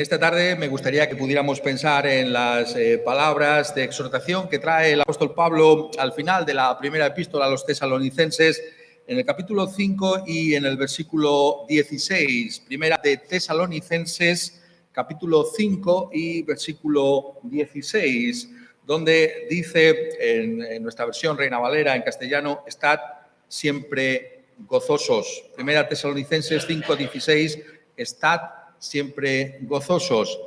Esta tarde me gustaría que pudiéramos pensar en las palabras de exhortación que trae el apóstol Pablo al final de la primera epístola a los tesalonicenses, en el capítulo 5 y en el versículo 16. Primera de Tesalonicenses, capítulo 5 y versículo 16, donde dice en nuestra versión Reina Valera en castellano: estad siempre gozosos. Primera Tesalonicenses 5, 16, estad siempre gozosos.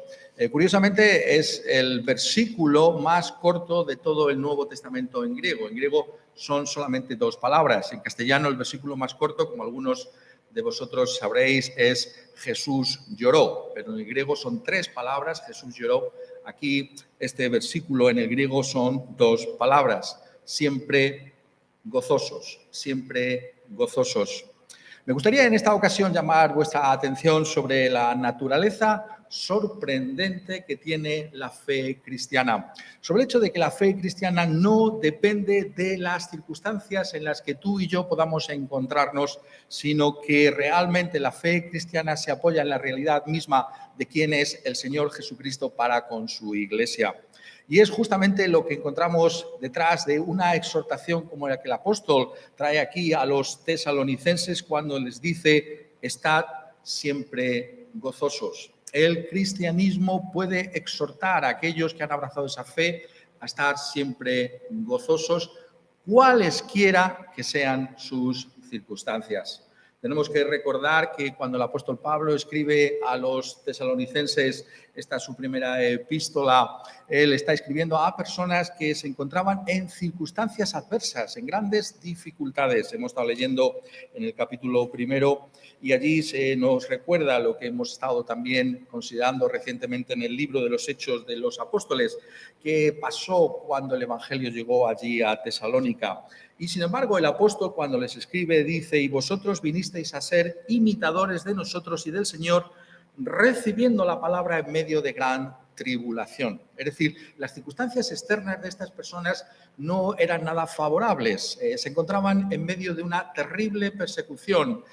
Curiosamente, es el versículo más corto de todo el Nuevo Testamento en griego. En griego son solamente 2 palabras. En castellano, el versículo más corto, como algunos de vosotros sabréis, es Jesús lloró. Pero en el griego son 3 palabras, Jesús lloró. Aquí, este versículo en el griego son 2 palabras. Siempre gozosos, siempre gozosos. Me gustaría en esta ocasión llamar vuestra atención sobre la naturaleza sorprendente que tiene la fe cristiana. Sobre el hecho de que la fe cristiana no depende de las circunstancias en las que tú y yo podamos encontrarnos, sino que realmente la fe cristiana se apoya en la realidad misma de quién es el Señor Jesucristo para con su Iglesia. Y es justamente lo que encontramos detrás de una exhortación como la que el apóstol trae aquí a los tesalonicenses cuando les dice: estad siempre gozosos. El cristianismo puede exhortar a aquellos que han abrazado esa fe a estar siempre gozosos, cualesquiera que sean sus circunstancias. Tenemos que recordar que cuando el apóstol Pablo escribe a los tesalonicenses, esta es su primera epístola, él está escribiendo a personas que se encontraban en circunstancias adversas, en grandes dificultades. Hemos estado leyendo en el capítulo 1 y allí se nos recuerda lo que hemos estado también considerando recientemente en el libro de los Hechos de los Apóstoles, que pasó cuando el Evangelio llegó allí a Tesalónica. Y sin embargo, el apóstol cuando les escribe dice: y vosotros vinisteis a ser imitadores de nosotros y del Señor, recibiendo la palabra en medio de gran tribulación. Es decir, las circunstancias externas de estas personas no eran nada favorables. Se encontraban en medio de una terrible persecución.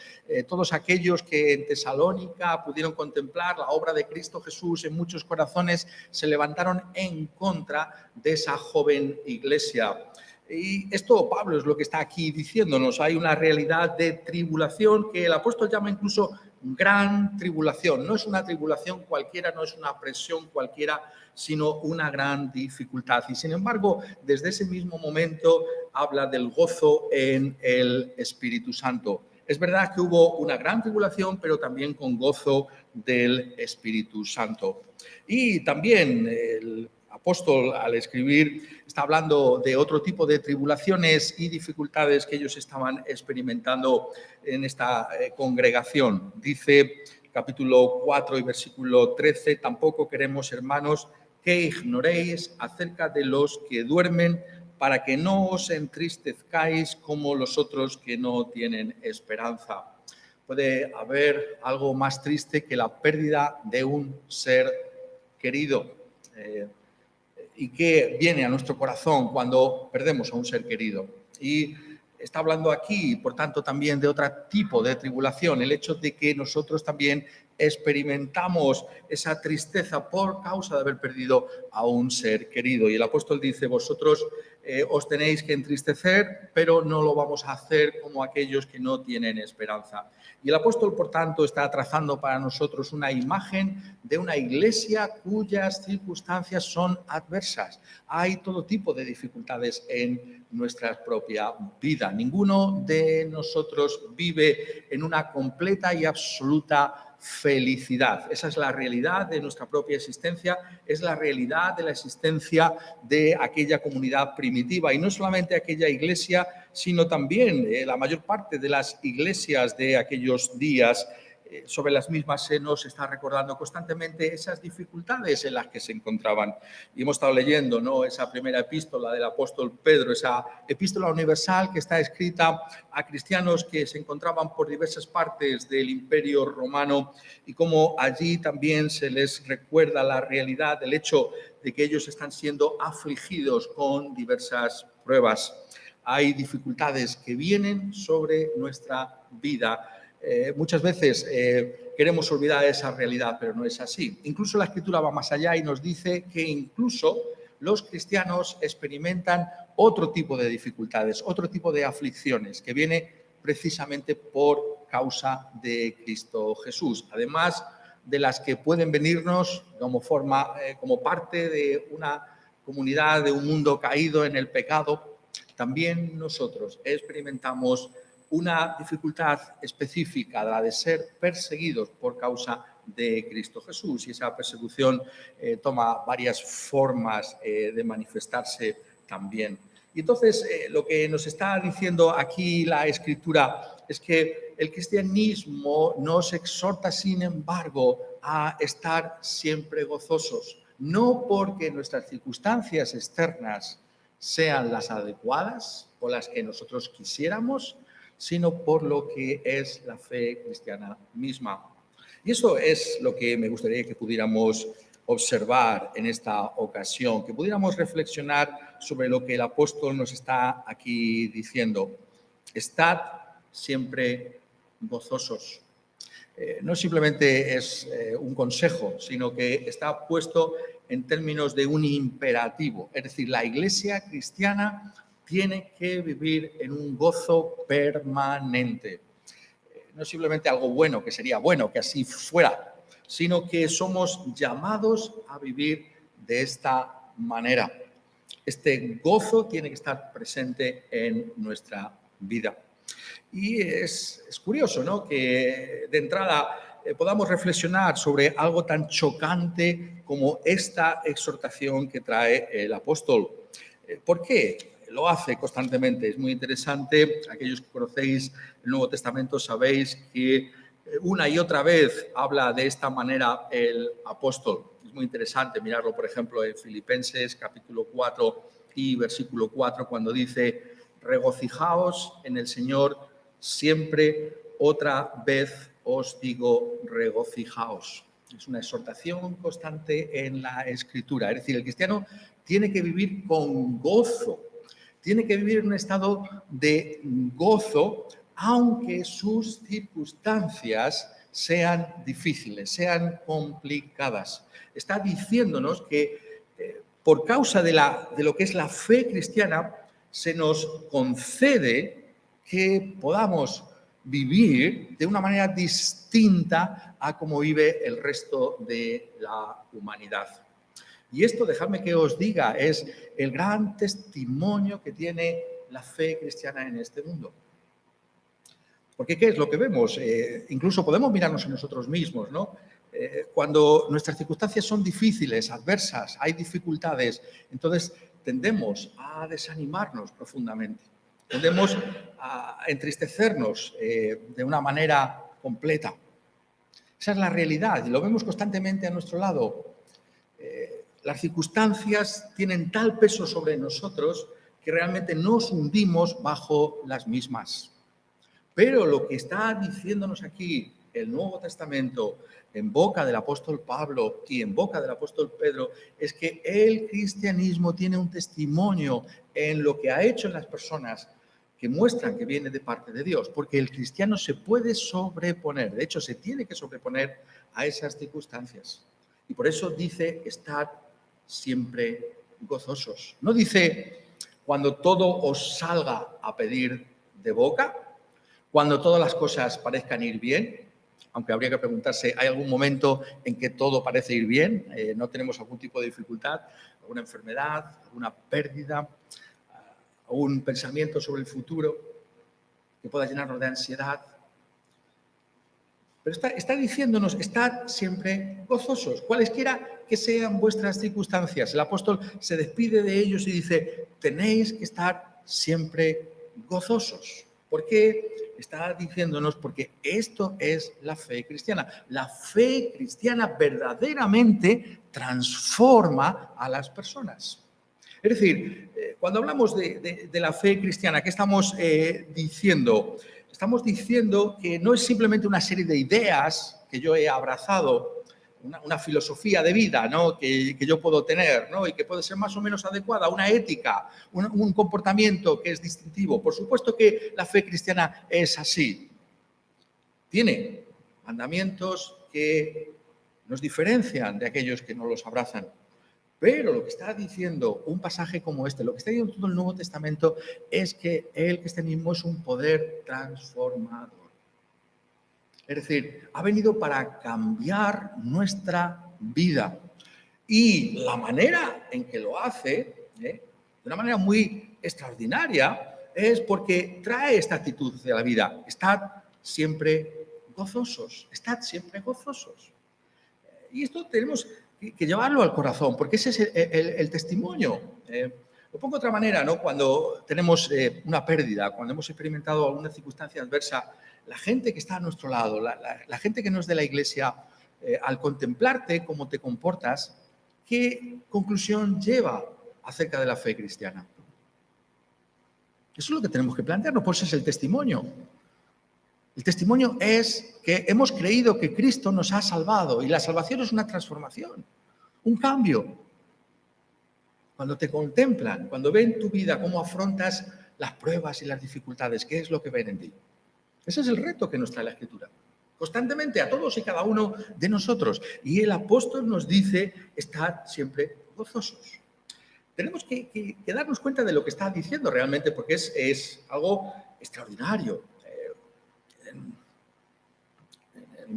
Todos aquellos que en Tesalónica pudieron contemplar la obra de Cristo Jesús en muchos corazones se levantaron en contra de esa joven iglesia. Y esto Pablo es lo que está aquí diciéndonos. Hay una realidad de tribulación que el apóstol llama incluso gran tribulación. No es una tribulación cualquiera, no es una presión cualquiera, sino una gran dificultad. Y sin embargo, desde ese mismo momento habla del gozo en el Espíritu Santo. Es verdad que hubo una gran tribulación, pero también con gozo del Espíritu Santo. Y también el apóstol, al escribir, está hablando de otro tipo de tribulaciones y dificultades que ellos estaban experimentando en esta congregación. Dice, capítulo 4 y versículo 13, tampoco queremos, hermanos, que ignoréis acerca de los que duermen, para que no os entristezcáis como los otros que no tienen esperanza. Puede haber algo más triste que la pérdida de un ser querido. Y qué viene a nuestro corazón cuando perdemos a un ser querido. Y está hablando aquí, por tanto, también de otro tipo de tribulación, el hecho de que nosotros también experimentamos esa tristeza por causa de haber perdido a un ser querido. Y el apóstol dice: vosotros os tenéis que entristecer, pero no lo vamos a hacer como aquellos que no tienen esperanza. Y el apóstol, por tanto, está trazando para nosotros una imagen de una iglesia cuyas circunstancias son adversas. Hay todo tipo de dificultades en nuestra propia vida. Ninguno de nosotros vive en una completa y absoluta felicidad. Esa es la realidad de nuestra propia existencia, es la realidad de la existencia de aquella comunidad primitiva, y no solamente aquella iglesia, sino también la mayor parte de las iglesias de aquellos días. Sobre las mismas se nos está recordando constantemente esas dificultades en las que se encontraban. Y hemos estado leyendo, ¿no?, esa primera epístola del apóstol Pedro, esa epístola universal que está escrita a cristianos que se encontraban por diversas partes del Imperio Romano, y cómo allí también se les recuerda la realidad del hecho de que ellos están siendo afligidos con diversas pruebas. Hay dificultades que vienen sobre nuestra vida Muchas veces queremos olvidar esa realidad, pero no es así. Incluso la Escritura va más allá y nos dice que incluso los cristianos experimentan otro tipo de dificultades, otro tipo de aflicciones que viene precisamente por causa de Cristo Jesús. Además de las que pueden venirnos como parte de una comunidad, de un mundo caído en el pecado, también nosotros experimentamos una dificultad específica, la de ser perseguidos por causa de Cristo Jesús. Y esa persecución toma varias formas de manifestarse también. Y entonces lo que nos está diciendo aquí la Escritura es que el cristianismo nos exhorta, sin embargo, a estar siempre gozosos, no porque nuestras circunstancias externas sean las adecuadas o las que nosotros quisiéramos, sino por lo que es la fe cristiana misma. Y eso es lo que me gustaría que pudiéramos observar en esta ocasión, que pudiéramos reflexionar sobre lo que el apóstol nos está aquí diciendo. Estad siempre gozosos. No simplemente es un consejo, sino que está puesto en términos de un imperativo. Es decir, la Iglesia cristiana tiene que vivir en un gozo permanente. No simplemente algo bueno, que sería bueno que así fuera, sino que somos llamados a vivir de esta manera. Este gozo tiene que estar presente en nuestra vida. Y es curioso, ¿no?, que de entrada podamos reflexionar sobre algo tan chocante como esta exhortación que trae el apóstol. ¿Por qué lo hace constantemente? Es muy interesante. Aquellos que conocéis el Nuevo Testamento sabéis que una y otra vez habla de esta manera el apóstol. Es muy interesante mirarlo, por ejemplo, en Filipenses capítulo 4 y versículo 4, cuando dice: regocijaos en el Señor siempre, otra vez os digo, regocijaos. Es una exhortación constante en la Escritura. Es decir, el cristiano tiene que vivir con gozo, tiene que vivir en un estado de gozo, aunque sus circunstancias sean difíciles, sean complicadas. Está diciéndonos que por causa de lo que es la fe cristiana, se nos concede que podamos vivir de una manera distinta a cómo vive el resto de la humanidad. Y esto, dejadme que os diga, es el gran testimonio que tiene la fe cristiana en este mundo. Porque ¿qué es lo que vemos? Incluso podemos mirarnos en nosotros mismos, ¿no? Cuando nuestras circunstancias son difíciles, adversas, hay dificultades, entonces tendemos a desanimarnos profundamente, tendemos a entristecernos de una manera completa. Esa es la realidad y lo vemos constantemente a nuestro lado. Las circunstancias tienen tal peso sobre nosotros que realmente nos hundimos bajo las mismas. Pero lo que está diciéndonos aquí el Nuevo Testamento en boca del apóstol Pablo y en boca del apóstol Pedro es que el cristianismo tiene un testimonio en lo que ha hecho en las personas que muestran que viene de parte de Dios, porque el cristiano se puede sobreponer, de hecho se tiene que sobreponer a esas circunstancias. Y por eso dice estar siempre gozosos. No dice cuando todo os salga a pedir de boca, cuando todas las cosas parezcan ir bien, aunque habría que preguntarse, ¿hay algún momento en que todo parece ir bien? ¿No tenemos algún tipo de dificultad, alguna enfermedad, alguna pérdida, algún pensamiento sobre el futuro que pueda llenarnos de ansiedad? Pero está diciéndonos, estad siempre gozosos, cualesquiera que sean vuestras circunstancias. El apóstol se despide de ellos y dice, tenéis que estar siempre gozosos. ¿Por qué? Está diciéndonos porque esto es la fe cristiana. La fe cristiana verdaderamente transforma a las personas. Es decir, cuando hablamos de la fe cristiana, ¿qué estamos diciendo? Estamos diciendo que no es simplemente una serie de ideas que yo he abrazado, una filosofía de vida, ¿no?, que yo puedo tener, ¿no?, y que puede ser más o menos adecuada, una ética, un comportamiento que es distintivo. Por supuesto que la fe cristiana es así. Tiene mandamientos que nos diferencian de aquellos que no los abrazan. Pero lo que está diciendo un pasaje como este, lo que está diciendo todo el Nuevo Testamento, es que el cristianismo es un poder transformador. Es decir, ha venido para cambiar nuestra vida. Y la manera en que lo hace, de una manera muy extraordinaria, es porque trae esta actitud de la vida. Estad siempre gozosos, estad siempre gozosos. Y esto tenemos que llevarlo al corazón, porque ese es el testimonio. Lo pongo de otra manera, ¿no? Cuando tenemos una pérdida, cuando hemos experimentado alguna circunstancia adversa, la gente que está a nuestro lado, la gente que no es de la iglesia, al contemplarte cómo te comportas, ¿qué conclusión lleva acerca de la fe cristiana? Eso es lo que tenemos que plantearnos, pues es el testimonio. El testimonio es que hemos creído que Cristo nos ha salvado y la salvación es una transformación, un cambio. Cuando te contemplan, cuando ven tu vida, cómo afrontas las pruebas y las dificultades, ¿qué es lo que ven en ti? Ese es el reto que nos trae la Escritura. Constantemente a todos y cada uno de nosotros. Y el apóstol nos dice, estad siempre gozosos. Tenemos que darnos cuenta de lo que está diciendo realmente, porque es algo extraordinario. En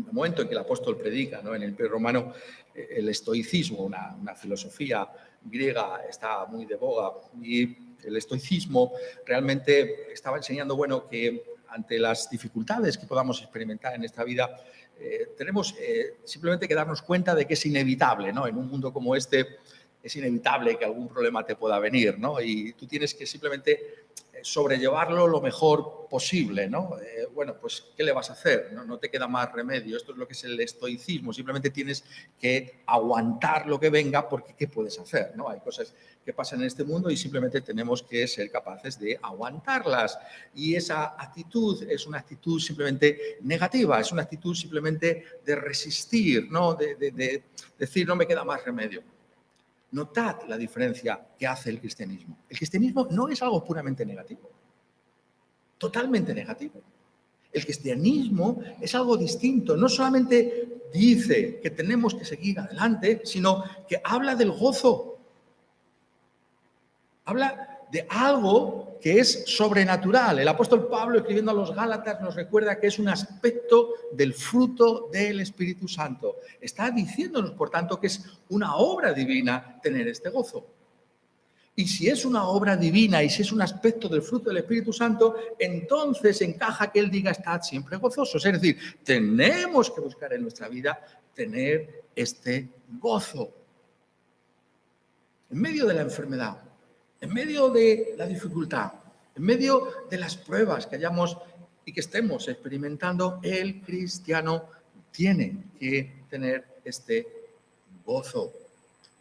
el momento en que el apóstol predica, ¿no? En el Imperio Romano, el estoicismo, una filosofía griega, está muy de boga, y el estoicismo realmente estaba enseñando, bueno, que ante las dificultades que podamos experimentar en esta vida, tenemos simplemente que darnos cuenta de que es inevitable, ¿no? En un mundo como este es inevitable que algún problema te pueda venir, ¿no? Y tú tienes que simplemente sobrellevarlo lo mejor posible, ¿no? Bueno, pues, ¿qué le vas a hacer? No te queda más remedio. Esto es lo que es el estoicismo. Simplemente tienes que aguantar lo que venga porque ¿qué puedes hacer? ¿No? Hay cosas que pasan en este mundo y simplemente tenemos que ser capaces de aguantarlas. Y esa actitud es una actitud simplemente negativa, es una actitud simplemente de resistir, ¿no? De decir, no me queda más remedio. Notad la diferencia que hace el cristianismo. El cristianismo no es algo puramente negativo, totalmente negativo. El cristianismo es algo distinto. No solamente dice que tenemos que seguir adelante, sino que habla del gozo. Habla de algo que es sobrenatural. El apóstol Pablo, escribiendo a los Gálatas, nos recuerda que es un aspecto del fruto del Espíritu Santo. Está diciéndonos, por tanto, que es una obra divina tener este gozo. Y si es una obra divina y si es un aspecto del fruto del Espíritu Santo, entonces encaja que Él diga, estad siempre gozosos. Es decir, tenemos que buscar en nuestra vida tener este gozo. En medio de la enfermedad, en medio de la dificultad, en medio de las pruebas que hayamos y que estemos experimentando, el cristiano tiene que tener este gozo.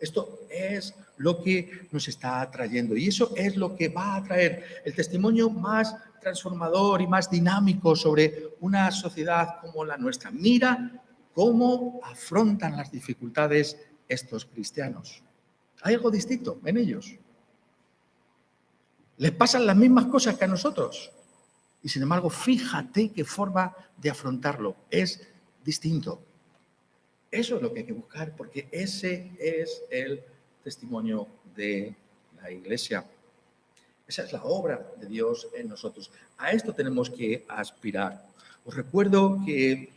Esto es lo que nos está atrayendo y eso es lo que va a traer el testimonio más transformador y más dinámico sobre una sociedad como la nuestra. Mira cómo afrontan las dificultades estos cristianos. Hay algo distinto en ellos. Les pasan las mismas cosas que a nosotros. Y sin embargo, fíjate qué forma de afrontarlo. Es distinto. Eso es lo que hay que buscar, porque ese es el testimonio de la Iglesia. Esa es la obra de Dios en nosotros. A esto tenemos que aspirar. Os recuerdo que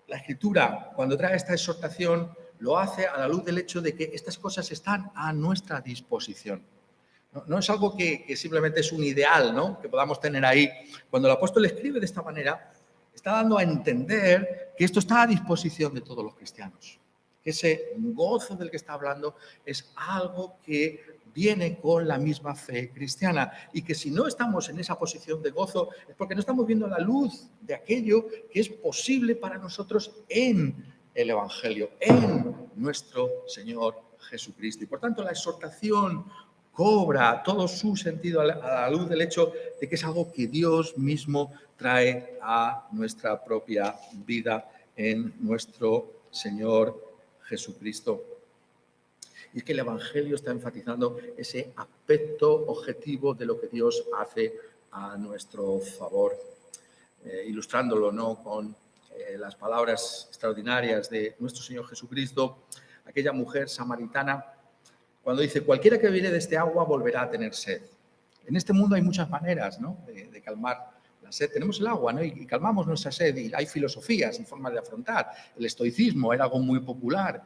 la Escritura, cuando trae esta exhortación, lo hace a la luz del hecho de que estas cosas están a nuestra disposición. No es algo que simplemente es un ideal, ¿no? Que podamos tener ahí. Cuando el apóstol escribe de esta manera, está dando a entender que esto está a disposición de todos los cristianos. Que ese gozo del que está hablando es algo que viene con la misma fe cristiana y que si no estamos en esa posición de gozo es porque no estamos viendo la luz de aquello que es posible para nosotros en el Evangelio, en nuestro Señor Jesucristo. Y por tanto la exhortación cobra todo su sentido a la luz del hecho de que es algo que Dios mismo trae a nuestra propia vida en nuestro Señor Jesucristo. Y es que el Evangelio está enfatizando ese aspecto objetivo de lo que Dios hace a nuestro favor. ilustrándolo, ¿no?, con las palabras extraordinarias de nuestro Señor Jesucristo, aquella mujer samaritana, cuando dice: cualquiera que bebiere de este agua volverá a tener sed. En este mundo hay muchas maneras, ¿no?, de calmar la sed. Tenemos el agua, ¿no?, y calmamos nuestra sed, y hay filosofías y formas de afrontar. El estoicismo era algo muy popular.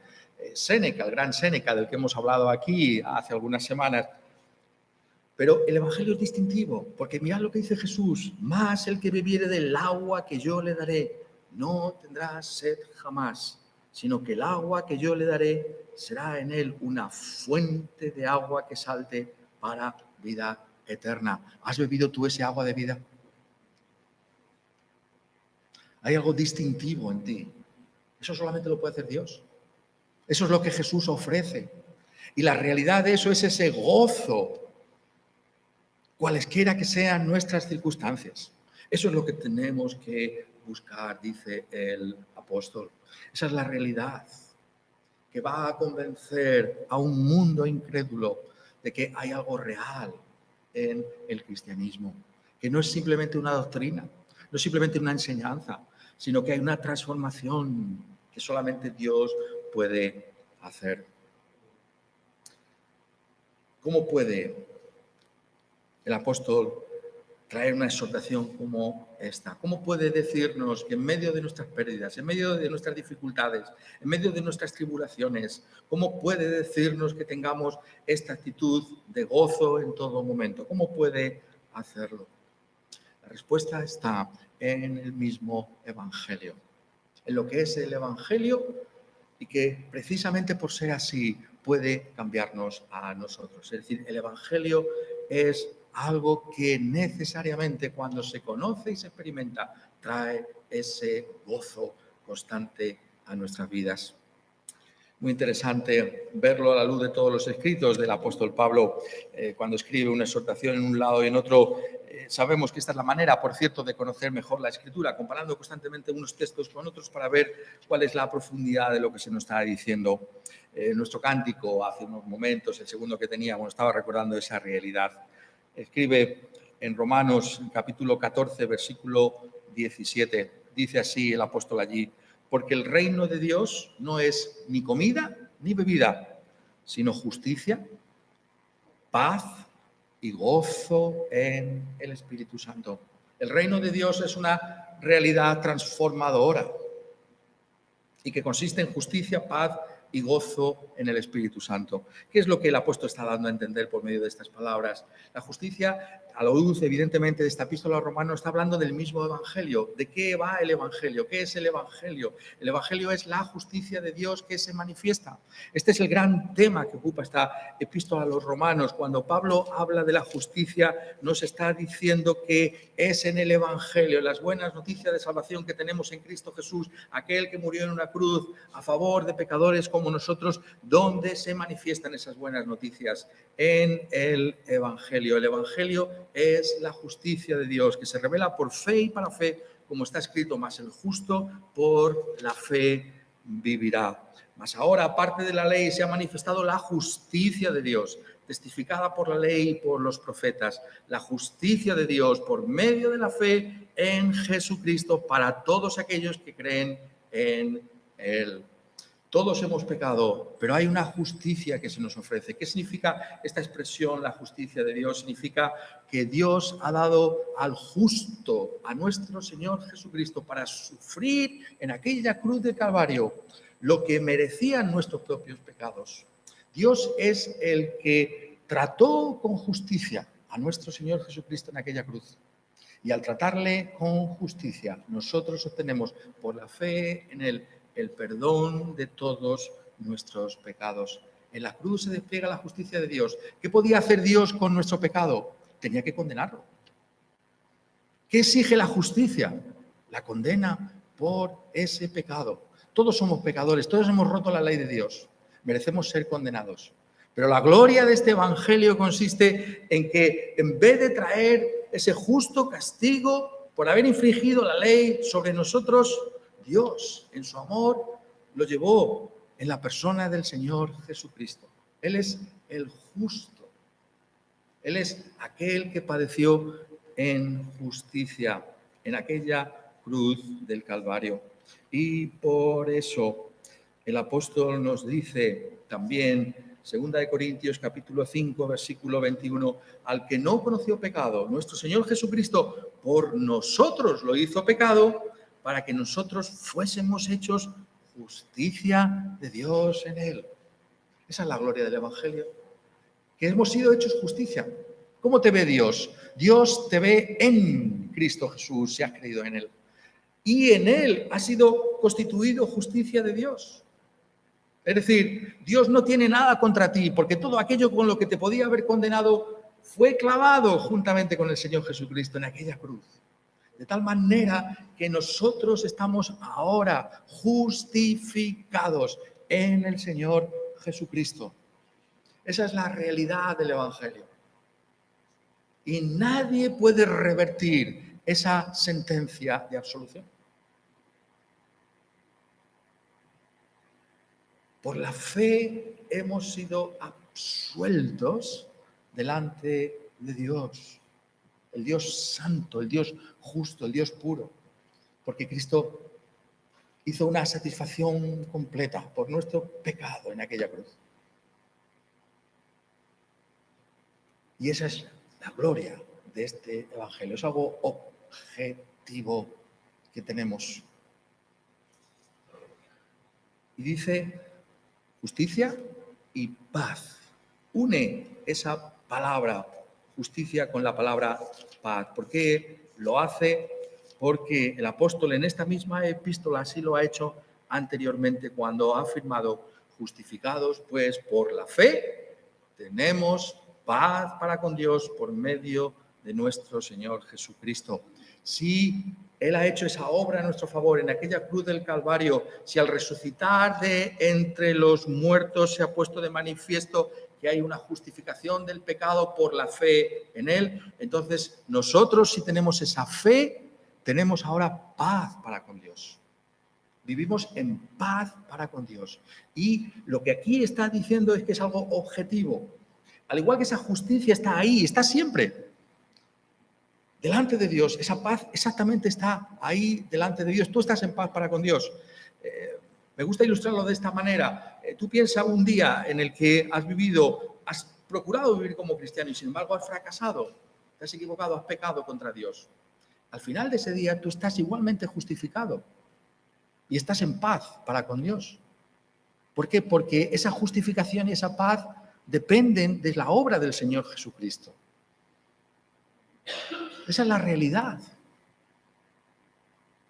Séneca, el gran Séneca, del que hemos hablado aquí hace algunas semanas. Pero el Evangelio es distintivo, porque mirad lo que dice Jesús: más el que bebiere del agua que yo le daré, no tendrá sed jamás, sino que el agua que yo le daré será en él una fuente de agua que salte para vida eterna. ¿Has bebido tú ese agua de vida? Hay algo distintivo en ti. Eso solamente lo puede hacer Dios. Eso es lo que Jesús ofrece. Y la realidad de eso es ese gozo, cualesquiera que sean nuestras circunstancias. Eso es lo que tenemos que buscar, dice el apóstol. Esa es la realidad que va a convencer a un mundo incrédulo de que hay algo real en el cristianismo, que no es simplemente una doctrina, no es simplemente una enseñanza, sino que hay una transformación que solamente Dios puede hacer. ¿Cómo puede el apóstol traer una exhortación como esta? ¿Cómo puede decirnos que en medio de nuestras pérdidas, en medio de nuestras dificultades, en medio de nuestras tribulaciones, cómo puede decirnos que tengamos esta actitud de gozo en todo momento? ¿Cómo puede hacerlo? La respuesta está en el mismo Evangelio, en lo que es el Evangelio, y que precisamente por ser así puede cambiarnos a nosotros. Es decir, el Evangelio es algo que necesariamente, cuando se conoce y se experimenta, trae ese gozo constante a nuestras vidas. Muy interesante verlo a la luz de todos los escritos del apóstol Pablo, cuando escribe una exhortación en un lado y en otro. Sabemos que esta es la manera, por cierto, de conocer mejor la Escritura, comparando constantemente unos textos con otros para ver cuál es la profundidad de lo que se nos está diciendo. Nuestro cántico hace unos momentos, el segundo que teníamos, estaba recordando esa realidad. Escribe en Romanos capítulo 14, versículo 17, dice así el apóstol allí: porque el reino de Dios no es ni comida ni bebida, sino justicia, paz y gozo en el Espíritu Santo. El reino de Dios es una realidad transformadora y que consiste en justicia, paz y gozo en el Espíritu Santo. ¿Qué es lo que el apóstol está dando a entender por medio de estas palabras? La justicia, a la luz evidentemente de esta epístola a los Romanos, está hablando del mismo Evangelio. ¿De qué va el Evangelio? ¿Qué es el Evangelio? El Evangelio es la justicia de Dios que se manifiesta. Este es el gran tema que ocupa esta epístola a los Romanos. Cuando Pablo habla de la justicia, nos está diciendo que es en el Evangelio, en las buenas noticias de salvación que tenemos en Cristo Jesús, aquel que murió en una cruz a favor de pecadores como nosotros, donde se manifiestan esas buenas noticias, en el Evangelio. El Evangelio es la justicia de Dios que se revela por fe y para fe, como está escrito: mas el justo por la fe vivirá. Mas ahora, aparte de la ley, se ha manifestado la justicia de Dios, testificada por la ley y por los profetas, la justicia de Dios por medio de la fe en Jesucristo para todos aquellos que creen en Él. Todos hemos pecado, pero hay una justicia que se nos ofrece. ¿Qué significa esta expresión, la justicia de Dios? Significa que Dios ha dado al justo, a nuestro Señor Jesucristo, para sufrir en aquella cruz de Calvario lo que merecían nuestros propios pecados. Dios es el que trató con justicia a nuestro Señor Jesucristo en aquella cruz. Y al tratarle con justicia, nosotros obtenemos por la fe en Él el perdón de todos nuestros pecados. En la cruz se despliega la justicia de Dios. ¿Qué podía hacer Dios con nuestro pecado? Tenía que condenarlo. ¿Qué exige la justicia? La condena por ese pecado. Todos somos pecadores, todos hemos roto la ley de Dios. Merecemos ser condenados. Pero la gloria de este Evangelio consiste en que, en vez de traer ese justo castigo por haber infringido la ley sobre nosotros, Dios, en su amor, lo llevó en la persona del Señor Jesucristo. Él es el justo. Él es aquel que padeció en justicia en aquella cruz del Calvario. Y por eso el apóstol nos dice también, 2 Corintios capítulo 5, versículo 21, al que no conoció pecado, nuestro Señor Jesucristo por nosotros lo hizo pecado, para que nosotros fuésemos hechos justicia de Dios en él. Esa es la gloria del Evangelio, que hemos sido hechos justicia. ¿Cómo te ve Dios? Dios te ve en Cristo Jesús, si has creído en él. Y en él ha sido constituido justicia de Dios. Es decir, Dios no tiene nada contra ti, porque todo aquello con lo que te podía haber condenado fue clavado juntamente con el Señor Jesucristo en aquella cruz. De tal manera que nosotros estamos ahora justificados en el Señor Jesucristo. Esa es la realidad del Evangelio. Y nadie puede revertir esa sentencia de absolución. Por la fe hemos sido absueltos delante de Dios, el Dios santo, el Dios justo, el Dios puro, porque Cristo hizo una satisfacción completa por nuestro pecado en aquella cruz. Y esa es la gloria de este Evangelio, es algo objetivo que tenemos. Y dice justicia y paz. Une esa palabra justicia con la palabra paz. ¿Por qué lo hace? Porque el apóstol en esta misma epístola así lo ha hecho anteriormente cuando ha afirmado: justificados pues por la fe, tenemos paz para con Dios por medio de nuestro Señor Jesucristo. Si Él ha hecho esa obra a nuestro favor en aquella cruz del Calvario, si al resucitar de entre los muertos se ha puesto de manifiesto que hay una justificación del pecado por la fe en Él, entonces nosotros, si tenemos esa fe, tenemos ahora paz para con Dios. Vivimos en paz para con Dios. Y lo que aquí está diciendo es que es algo objetivo. Al igual que esa justicia está ahí, está siempre delante de Dios, esa paz exactamente está ahí delante de Dios. Tú estás en paz para con Dios. Me gusta ilustrarlo de esta manera. Tú piensas un día en el que has vivido, has procurado vivir como cristiano y sin embargo has fracasado, te has equivocado, has pecado contra Dios. Al final de ese día tú estás igualmente justificado y estás en paz para con Dios. ¿Por qué? Porque esa justificación y esa paz dependen de la obra del Señor Jesucristo. Esa es la realidad.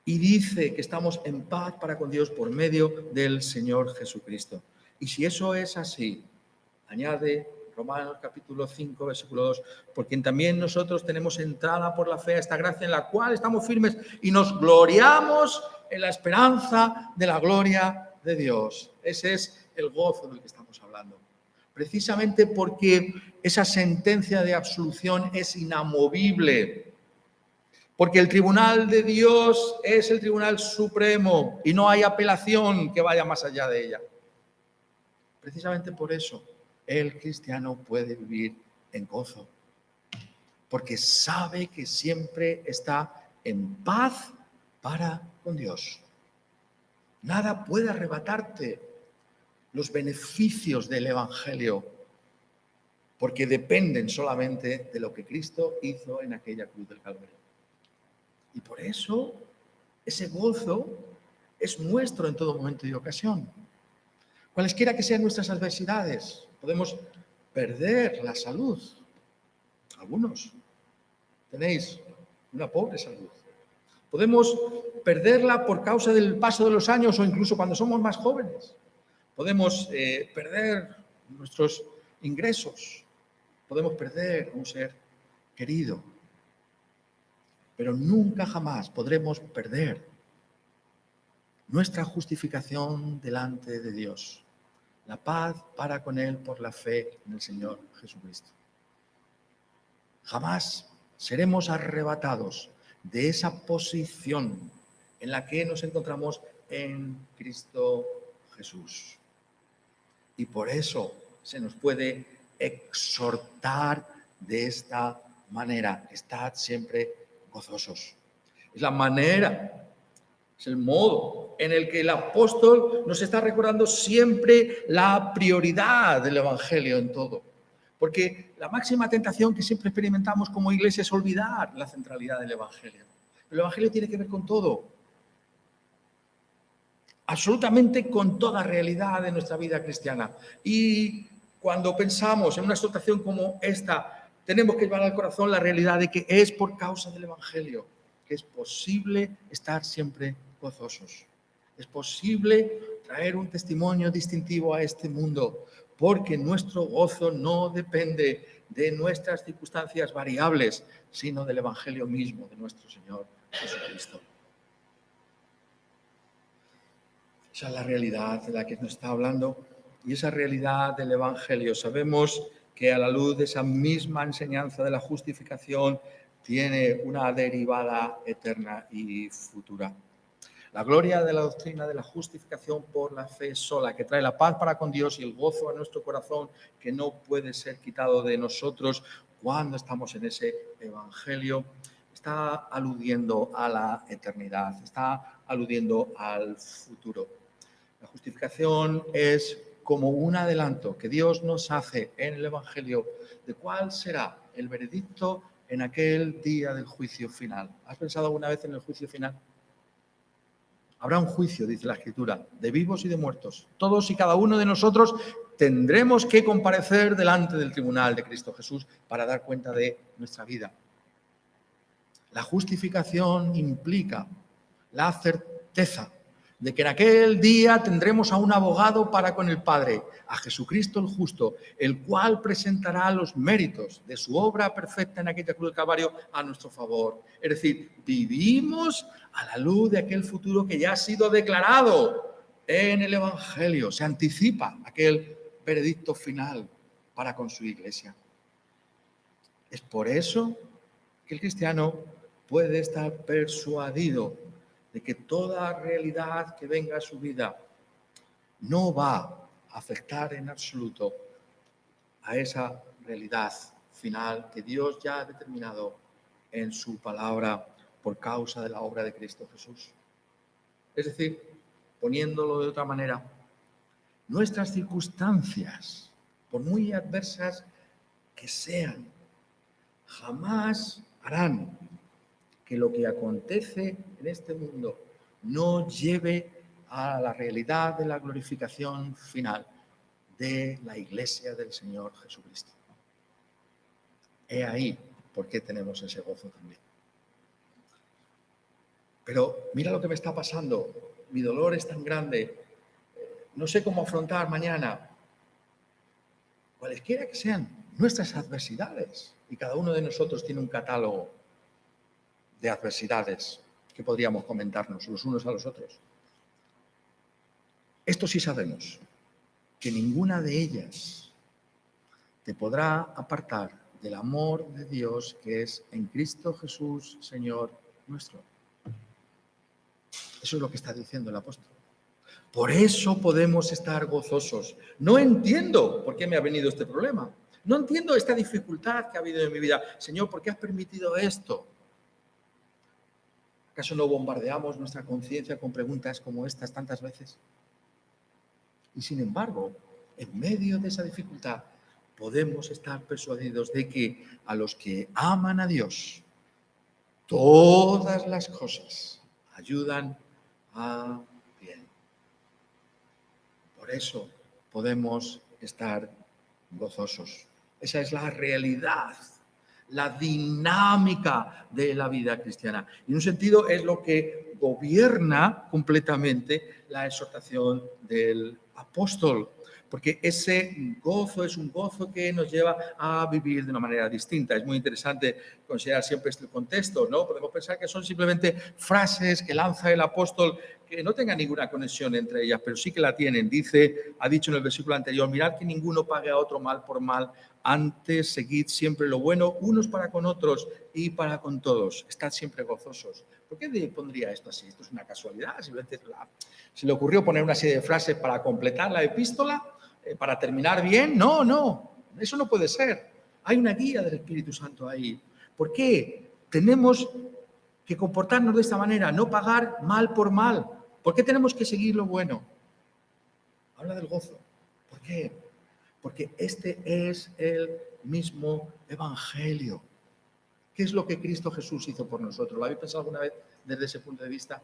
Y dice que estamos en paz para con Dios por medio del Señor Jesucristo. Y si eso es así, añade Romanos capítulo 5, versículo 2, por quien también nosotros tenemos entrada por la fe a esta gracia en la cual estamos firmes y nos gloriamos en la esperanza de la gloria de Dios. Ese es el gozo del que estamos hablando. Precisamente porque esa sentencia de absolución es inamovible. Porque el tribunal de Dios es el tribunal supremo y no hay apelación que vaya más allá de ella. Precisamente por eso el cristiano puede vivir en gozo, porque sabe que siempre está en paz para con Dios. Nada puede arrebatarte los beneficios del Evangelio, porque dependen solamente de lo que Cristo hizo en aquella cruz del Calvario. Y por eso ese gozo es nuestro en todo momento y ocasión. Cualesquiera que sean nuestras adversidades, podemos perder la salud. Algunos tenéis una pobre salud. Podemos perderla por causa del paso de los años o incluso cuando somos más jóvenes. Podemos perder nuestros ingresos. Podemos perder un ser querido. Pero nunca jamás podremos perder nuestra justificación delante de Dios. La paz para con Él por la fe en el Señor Jesucristo. Jamás seremos arrebatados de esa posición en la que nos encontramos en Cristo Jesús. Y por eso se nos puede exhortar de esta manera. Estad siempre gozosos. es la manera, es el modo en el que el apóstol nos está recordando siempre la prioridad del Evangelio en todo. Porque la máxima tentación que siempre experimentamos como iglesia es olvidar la centralidad del Evangelio. El Evangelio tiene que ver con todo, absolutamente con toda realidad de nuestra vida cristiana. Y cuando pensamos en una situación como esta, tenemos que llevar al corazón la realidad de que es por causa del Evangelio que es posible estar siempre gozosos. Es posible traer un testimonio distintivo a este mundo, porque nuestro gozo no depende de nuestras circunstancias variables, sino del Evangelio mismo de nuestro Señor Jesucristo. Esa es la realidad de la que nos está hablando, y esa realidad del Evangelio sabemos que a la luz de esa misma enseñanza de la justificación tiene una derivada eterna y futura. La gloria de la doctrina de la justificación por la fe sola, que trae la paz para con Dios y el gozo a nuestro corazón, que no puede ser quitado de nosotros cuando estamos en ese Evangelio, está aludiendo a la eternidad, está aludiendo al futuro. La justificación es como un adelanto que Dios nos hace en el Evangelio de cuál será el veredicto en aquel día del juicio final. ¿Has pensado alguna vez en el juicio final? Habrá un juicio, dice la Escritura, de vivos y de muertos. Todos y cada uno de nosotros tendremos que comparecer delante del tribunal de Cristo Jesús para dar cuenta de nuestra vida. La justificación implica la certeza de que en aquel día tendremos a un abogado para con el Padre, a Jesucristo el justo, el cual presentará los méritos de su obra perfecta en aquella cruz del Calvario a nuestro favor. Es decir, vivimos a la luz de aquel futuro que ya ha sido declarado en el Evangelio. Se anticipa aquel veredicto final para con su iglesia. Es por eso que el cristiano puede estar persuadido de que toda realidad que venga a su vida no va a afectar en absoluto a esa realidad final que Dios ya ha determinado en su palabra por causa de la obra de Cristo Jesús. Es decir, poniéndolo de otra manera, nuestras circunstancias, por muy adversas que sean, jamás harán que lo que acontece en este mundo no lleve a la realidad de la glorificación final de la Iglesia del Señor Jesucristo. He ahí por qué tenemos ese gozo también. Pero mira lo que me está pasando, mi dolor es tan grande, no sé cómo afrontar mañana, cualesquiera que sean nuestras adversidades, y cada uno de nosotros tiene un catálogo de adversidades que podríamos comentarnos los unos a los otros. Esto sí sabemos, que ninguna de ellas te podrá apartar del amor de Dios que es en Cristo Jesús, Señor nuestro. Eso es lo que está diciendo el apóstol. Por eso podemos estar gozosos. No entiendo por qué me ha venido este problema. No entiendo esta dificultad que ha habido en mi vida. Señor, ¿por qué has permitido esto? ¿Acaso no bombardeamos nuestra conciencia con preguntas como estas tantas veces? Y sin embargo, en medio de esa dificultad, podemos estar persuadidos de que a los que aman a Dios, todas las cosas ayudan a bien. Por eso podemos estar gozosos. Esa es la realidad, la dinámica de la vida cristiana. Y en un sentido es lo que gobierna completamente la exhortación del apóstol, porque ese gozo es un gozo que nos lleva a vivir de una manera distinta. Es muy interesante considerar siempre este contexto, ¿no? Podemos pensar que son simplemente frases que lanza el apóstol que no tengan ninguna conexión entre ellas, pero sí que la tienen. Ha dicho en el versículo anterior, mirad que ninguno pague a otro mal por mal, antes seguid siempre lo bueno, unos para con otros y para con todos. Estad siempre gozosos. ¿Por qué pondría esto así? Esto es una casualidad. Simplemente se le ocurrió poner una serie de frases para completar la epístola, para terminar bien. No, eso no puede ser. Hay una guía del Espíritu Santo ahí. ¿Por qué? Tenemos que comportarnos de esta manera, no pagar mal por mal. ¿Por qué tenemos que seguir lo bueno? Habla del gozo. ¿Por qué? Porque este es el mismo evangelio. ¿Qué es lo que Cristo Jesús hizo por nosotros? ¿Lo habéis pensado alguna vez desde ese punto de vista?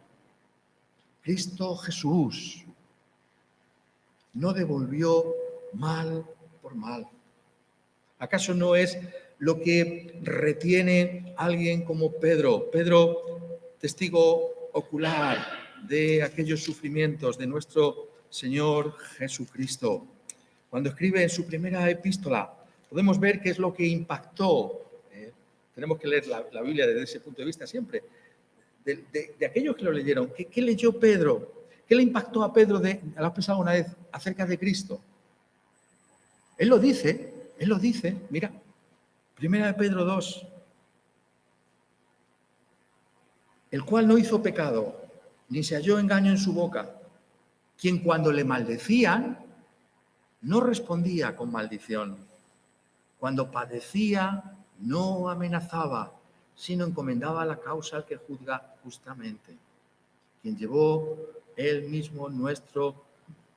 Cristo Jesús no devolvió mal por mal. ¿Acaso no es lo que retiene alguien como Pedro? Pedro, testigo ocular de aquellos sufrimientos de nuestro Señor Jesucristo. Cuando escribe en su primera epístola, podemos ver qué es lo que impactó. Tenemos que leer la Biblia desde ese punto de vista siempre. De aquellos que lo leyeron, ¿qué leyó Pedro? ¿Qué le impactó a Pedro, ¿lo has pensado una vez, acerca de Cristo? Él lo dice, mira, primera de Pedro 2, el cual no hizo pecado, ni se halló engaño en su boca, quien cuando le maldecían, no respondía con maldición, cuando padecía, no amenazaba, sino encomendaba la causa al que juzga justamente, quien llevó él mismo nuestros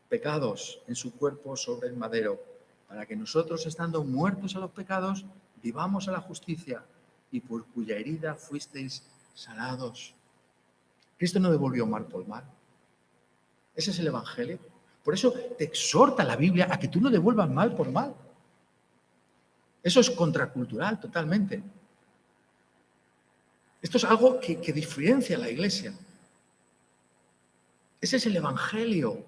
pecados en su cuerpo sobre el madero, para que nosotros, estando muertos a los pecados, vivamos a la justicia, y por cuya herida fuisteis sanados. Cristo no devolvió mal por mal. Ese es el Evangelio. Por eso te exhorta la Biblia a que tú no devuelvas mal por mal. Eso es contracultural totalmente. Esto es algo que diferencia a la Iglesia. Ese es el Evangelio.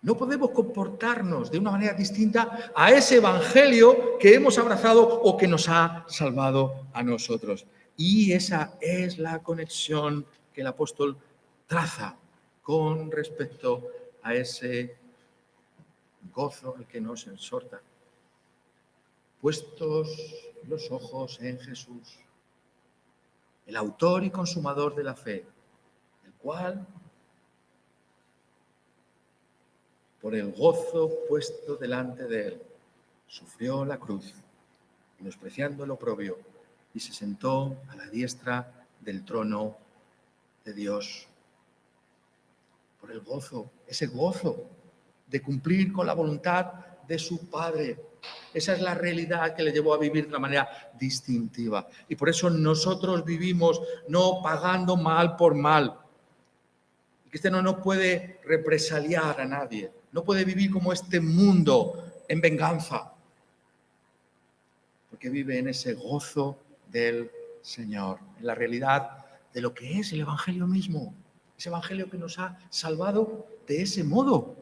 No podemos comportarnos de una manera distinta a ese evangelio que hemos abrazado o que nos ha salvado a nosotros. Y esa es la conexión que el apóstol traza con respecto a ese gozo al que nos exhorta. Puestos los ojos en Jesús, el autor y consumador de la fe, el cual, por el gozo puesto delante de él, sufrió la cruz, menospreciando el oprobio, y se sentó a la diestra del trono de Dios. Por el gozo, ese gozo de cumplir con la voluntad de su Padre. Esa es la realidad que le llevó a vivir de una manera distintiva. Y por eso nosotros vivimos no pagando mal por mal. El cristiano no puede represaliar a nadie. No puede vivir como este mundo en venganza. Porque vive en ese gozo del Señor. En la realidad de lo que es el Evangelio mismo. Ese Evangelio que nos ha salvado de ese modo.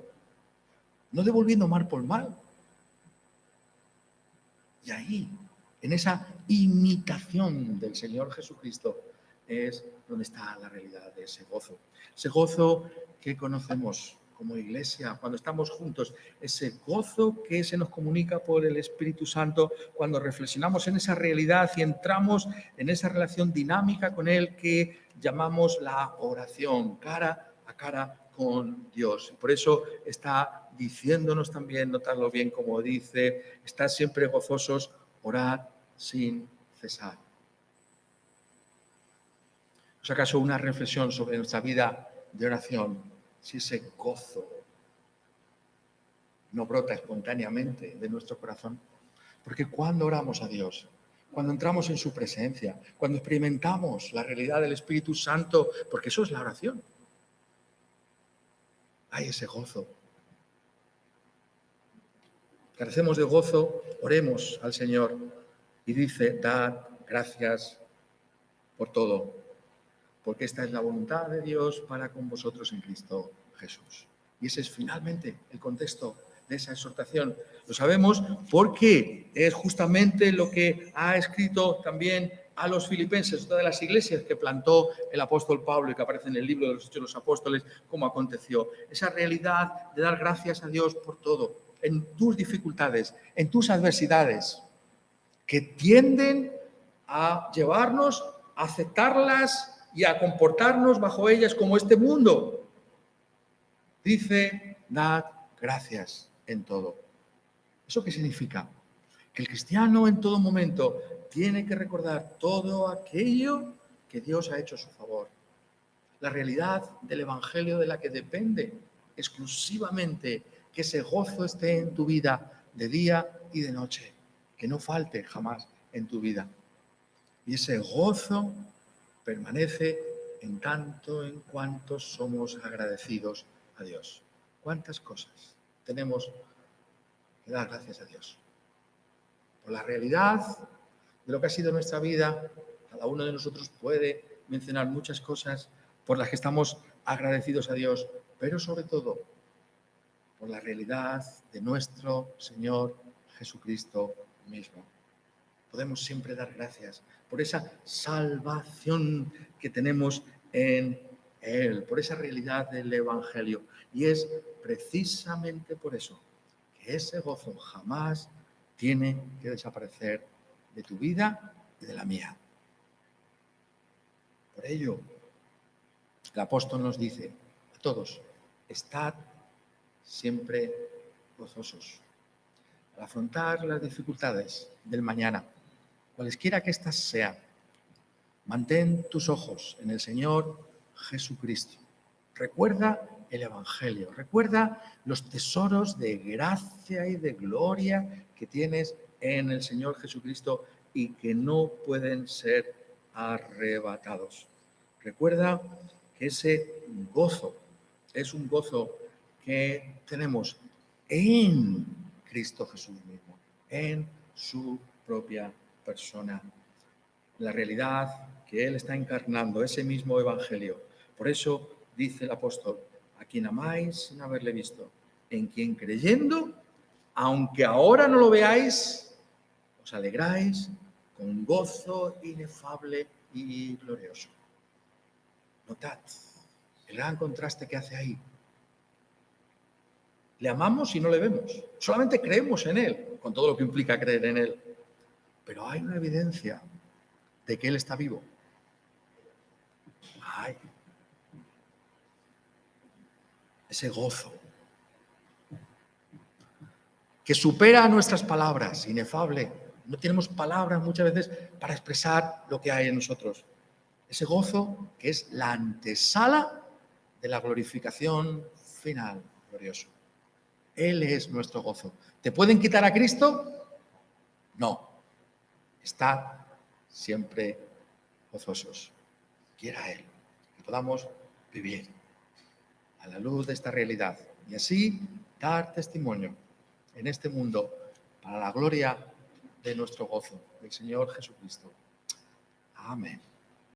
No devolviendo mal por mal. Y ahí, en esa imitación del Señor Jesucristo, es donde está la realidad de ese gozo. Ese gozo que conocemos como iglesia, cuando estamos juntos, ese gozo que se nos comunica por el Espíritu Santo, cuando reflexionamos en esa realidad y entramos en esa relación dinámica con Él que llamamos la oración, cara a cara con Dios. Por eso está diciéndonos también, notadlo bien como dice, estad siempre gozosos, orad sin cesar. ¿Es acaso una reflexión sobre nuestra vida de oración? Si ese gozo no brota espontáneamente de nuestro corazón. Porque cuando oramos a Dios, cuando entramos en su presencia, cuando experimentamos la realidad del Espíritu Santo, porque eso es la oración, hay ese gozo. Carecemos de gozo, oremos al Señor y dice, dad gracias por todo, porque esta es la voluntad de Dios para con vosotros en Cristo Jesús. Y ese es finalmente el contexto de esa exhortación. Lo sabemos porque es justamente lo que ha escrito también a los filipenses, todas las iglesias que plantó el apóstol Pablo y que aparece en el libro de los Hechos de los Apóstoles, cómo aconteció. Esa realidad de dar gracias a Dios por todo, en tus dificultades, en tus adversidades, que tienden a llevarnos a aceptarlas y a comportarnos bajo ellas como este mundo. Dice, dad gracias en todo. ¿Eso qué significa? Que el cristiano en todo momento tiene que recordar todo aquello que Dios ha hecho a su favor. La realidad del Evangelio de la que depende exclusivamente que ese gozo esté en tu vida de día y de noche, que no falte jamás en tu vida. Y ese gozo permanece en tanto en cuanto somos agradecidos a Dios. ¿Cuántas cosas tenemos que dar gracias a Dios? Por la realidad de lo que ha sido nuestra vida, cada uno de nosotros puede mencionar muchas cosas por las que estamos agradecidos a Dios, pero sobre todo por la realidad de nuestro Señor Jesucristo mismo. Podemos siempre dar gracias por esa salvación que tenemos en Él, por esa realidad del Evangelio. Y es precisamente por eso que ese gozo jamás tiene que desaparecer de tu vida y de la mía. Por ello, el apóstol nos dice a todos, estad siempre gozosos. Al afrontar las dificultades del mañana, cualesquiera que éstas sean, mantén tus ojos en el Señor Jesucristo. Recuerda el Evangelio, recuerda los tesoros de gracia y de gloria que tienes en el Señor Jesucristo y que no pueden ser arrebatados. Recuerda que ese gozo es un gozo que tenemos en Cristo Jesús mismo, en su propia persona, la realidad que Él está encarnando, ese mismo Evangelio. Por eso dice el apóstol, a quien amáis sin haberle visto, en quien creyendo, aunque ahora no lo veáis, os alegráis con gozo inefable y glorioso. Notad el gran contraste que hace ahí. Le amamos y no le vemos. Solamente creemos en Él, con todo lo que implica creer en Él. Pero hay una evidencia de que Él está vivo. Ay, ese gozo que supera nuestras palabras, inefable. No tenemos palabras muchas veces para expresar lo que hay en nosotros. Ese gozo que es la antesala de la glorificación final, glorioso. Él es nuestro gozo. ¿Te pueden quitar a Cristo? No. Estad siempre gozosos. Quiera Él que podamos vivir a la luz de esta realidad y así dar testimonio en este mundo para la gloria de nuestro gozo, del Señor Jesucristo. Amén.